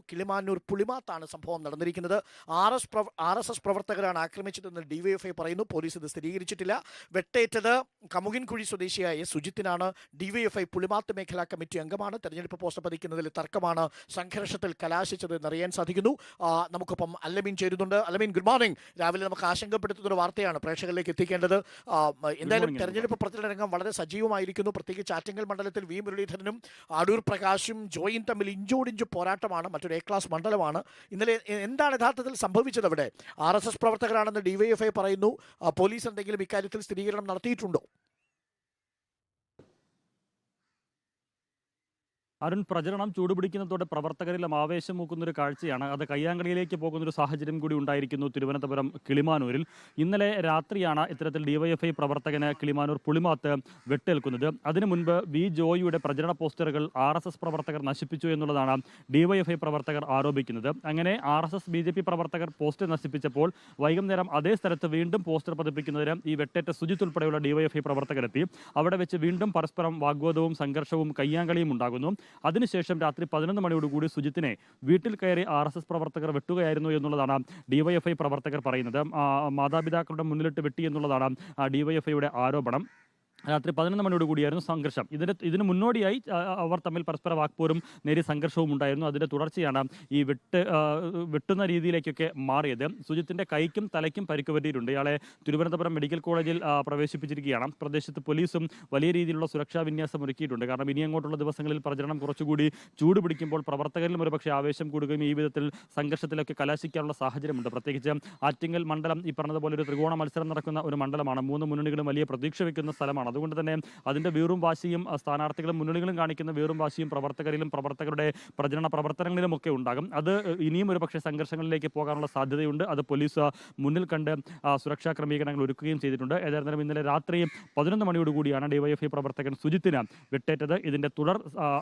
കിളിമാനൂർ പുളിമാത്താണ് സംഭവം നടന്നിരിക്കുന്നത്. RSS പ്രവർത്തകരാണ് ആക്രമിച്ചതെന്ന് ഡിവൈഎഫ്ഐ പറയുന്നു. പോലീസ് ഇത് സ്ഥിരീകരിച്ചിട്ടില്ല. വെട്ടേറ്റത് കമുകിൻകുഴി സ്വദേശിയായ സുജിത്തിനാണ്. ഡിവൈഎഫ്ഐ പുളിമാത്ത് മേഖലാ കമ്മിറ്റി അംഗമാണ്. തെരഞ്ഞെടുപ്പ് പോസ്റ്റർ പതിക്കുന്നതിൽ തർക്കമാണ് സംഘർഷത്തിൽ കലാശിച്ചത് എന്നറിയാൻ സാധിക്കുന്നു. നമുക്കൊപ്പം അല്ലമീൻ ചേരുന്നുണ്ട്. Allameen, good morning. രാവിലെ നമുക്ക് ആശങ്കപ്പെടുത്തുന്ന ഒരു വാർത്തയാണ് പ്രേക്ഷകരിലേക്ക് എത്തിക്കേണ്ടത്. എന്തായാലും തെരഞ്ഞെടുപ്പ് പ്രചരണ രംഗം വളരെ സജീവമായിരിക്കുന്നു. പ്രത്യേകിച്ച് ആറ്റിങ്ങൽ മണ്ഡലത്തിൽ വി മുരളീധരനും അടൂർ പ്രകാശും ജോയിയും തമ്മിൽ ഇഞ്ചോടിഞ്ച് പോരാട്ടമാണ്. മറ്റൊരു എ ക്ലാസ് മണ്ഡലമാണ്. ഇന്നലെ എന്താണ് യഥാർത്ഥത്തിൽ സംഭവിച്ചത്? അവിടെ RSS പ്രവർത്തകരാണെന്ന് ഡിവൈഎഫ്ഐ പറയുന്നു. പോലീസ് എന്തെങ്കിലും ഇക്കാര്യത്തിൽ സ്ഥിരീകരണം നടത്തിയിട്ടുണ്ടോ? അരുൺ, പ്രചരണം ചൂടുപിടിക്കുന്നതോടെ പ്രവർത്തകരിലും ആവേശം മൂക്കുന്നൊരു കാഴ്ചയാണ്. അത് കയ്യാങ്കളിയിലേക്ക് പോകുന്നൊരു സാഹചര്യം കൂടി ഉണ്ടായിരിക്കുന്നു തിരുവനന്തപുരം കിളിമാനൂരിൽ. ഇന്നലെ രാത്രിയാണ് ഇത്തരത്തിൽ ഡിവൈഎഫ്ഐ പ്രവർത്തകന് കിളിമാനൂർ പുളിമാത്ത് വെട്ടേൽക്കുന്നത്. അതിനു മുൻപ് വി ജോയിയുടെ പ്രചരണ പോസ്റ്ററുകൾ RSS പ്രവർത്തകർ നശിപ്പിച്ചു എന്നുള്ളതാണ് ഡിവൈഎഫ്ഐ പ്രവർത്തകർ ആരോപിക്കുന്നത്. അങ്ങനെ RSS BJP പ്രവർത്തകർ പോസ്റ്റർ നശിപ്പിച്ചപ്പോൾ വൈകുന്നേരം അതേ സ്ഥലത്ത് വീണ്ടും പോസ്റ്റർ പതിപ്പിക്കുന്നതിന് ഈ വെട്ടേറ്റ സുജിത്ത് ഉൾപ്പെടെയുള്ള ഡിവൈഎഫ്ഐ പ്രവർത്തകരെത്തി. അവിടെ വെച്ച് വീണ്ടും പരസ്പരം വാഗ്വാദവും സംഘർഷവും കയ്യാങ്കളിയും ഉണ്ടാകുന്നു. അതിനുശേഷം രാത്രി 11 മണിയോടുകൂടി സുജിത്തിനെ വീട്ടിൽ കയറി RSS പ്രവർത്തകർ വെട്ടുകയായിരുന്നു എന്നുള്ളതാണ് ഡിവൈഎഫ്ഐ പ്രവർത്തകർ പറയുന്നത്. മാതാപിതാക്കളുടെ മുന്നിലിട്ട് വെട്ടി എന്നുള്ളതാണ് ഡിവൈഎഫ്ഐയുടെ ആരോപണം. രാത്രി 11 മണിയോടുകൂടിയായിരുന്നു സംഘർഷം. ഇതിന് മുന്നോടിയായി അവർ തമ്മിൽ പരസ്പര വാക്പോരും നേരിയ സംഘർഷവും ഉണ്ടായിരുന്നു. അതിൻ്റെ തുടർച്ചയാണ് ഈ വെട്ടുന്ന രീതിയിലേക്കൊക്കെ മാറിയത്. സുജിത്തിൻ്റെ കൈക്കും തലയ്ക്കും പരിക്ക് പറ്റിയിട്ടുണ്ട്. ഇയാളെ തിരുവനന്തപുരം മെഡിക്കൽ കോളേജിൽ പ്രവേശിപ്പിച്ചിരിക്കുകയാണ്. പ്രദേശത്ത് പോലീസും വലിയ രീതിയിലുള്ള സുരക്ഷാ വിന്യാസം ഒരുക്കിയിട്ടുണ്ട്. കാരണം ഇനി അങ്ങോട്ടുള്ള ദിവസങ്ങളിൽ പ്രചരണം കുറച്ചുകൂടി ചൂട് പിടിക്കുമ്പോൾ പ്രവർത്തകരിലും ഒരുപക്ഷെ ആവേശം കൂടുകയും ഈ വിധത്തിൽ സംഘർഷത്തിലൊക്കെ കലാശിക്കാനുള്ള സാഹചര്യമുണ്ട്. പ്രത്യേകിച്ച് ആറ്റിങ്ങൽ മണ്ഡലം ഈ പറഞ്ഞതുപോലെ ഒരു ത്രികോണ മത്സരം നടക്കുന്ന ഒരു മണ്ഡലമാണ്. 3 മുന്നണികളും വലിയ പ്രതീക്ഷ വയ്ക്കുന്ന സ്ഥലമാണ്. അതുകൊണ്ട് തന്നെ അതിൻ്റെ വീറും വാശിയും സ്ഥാനാർത്ഥികളും മുന്നണികളും കാണിക്കുന്ന വീറും വാശിയും പ്രവർത്തകരിലും പ്രവർത്തകരുടെ പ്രവർത്തനങ്ങളിലും ഒക്കെ ഉണ്ടാകും. അത് ഇനിയും ഒരു പക്ഷേ സംഘർഷങ്ങളിലേക്ക് പോകാനുള്ള സാധ്യതയുണ്ട്. അത് പോലീസ് മുന്നിൽ കണ്ട് സുരക്ഷാ ക്രമീകരണങ്ങൾ ഒരുക്കുകയും ചെയ്തിട്ടുണ്ട്. ഏതായിരുന്നാലും ഇന്നലെ രാത്രി 11 മണിയോടുകൂടിയാണ് ഡിവൈഎഫ്ഐ പ്രവർത്തകൻ സുജിത്തിന് വെട്ടേറ്റത്. ഇതിൻ്റെ തുടർ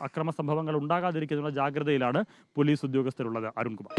അക്രമ സംഭവങ്ങൾ ഉണ്ടാകാതിരിക്കുന്നതിനുള്ള ജാഗ്രതയിലാണ് പോലീസ് ഉദ്യോഗസ്ഥരുള്ളത്. അരുൺകുമാർ.